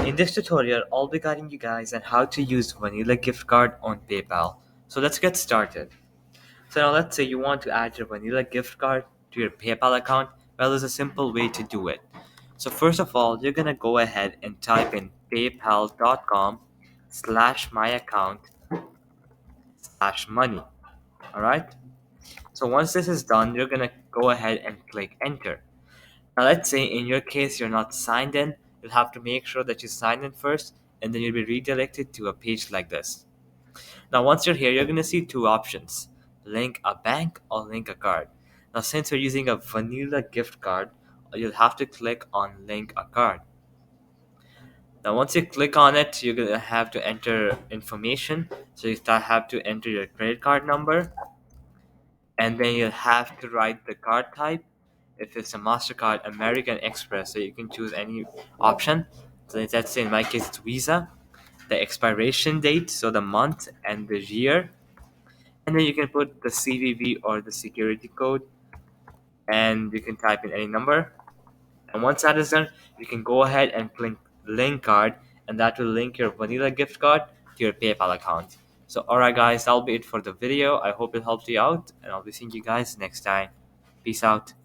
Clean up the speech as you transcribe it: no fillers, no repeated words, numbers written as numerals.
In this tutorial, I'll be guiding you guys on how to use Vanilla gift card on PayPal. So let's get started. So now let's say you want to add your Vanilla gift card to your PayPal account. Well, there's a simple way to do it. So first of all, you're gonna go ahead and type in paypal.com/myaccount/money. Alright? So once this is done, you're gonna go ahead and click enter. Now, let's say in your case you're not signed in, you'll have to make sure that you sign in first, and then you'll be redirected to a page like this. Now, once you're here, you're going to see two options: link a bank or link a card. Now, since you're using a vanilla gift card, you'll have to click on link a card. Now, once you click on it, you're going to have to enter information. So, you have to enter your credit card number, and then you'll have to write the card type. If it's a MasterCard, American Express, so you can choose any option. So let's say in my case it's Visa. The expiration date, so the month and the year, and then you can put the CVV or the security code, and you can type in any number. And once that is done, you can go ahead and click link card, and that will link your vanilla gift card to your PayPal account. So alright guys, that'll be it for the video. I hope it helped you out, and I'll be seeing you guys next time. Peace out.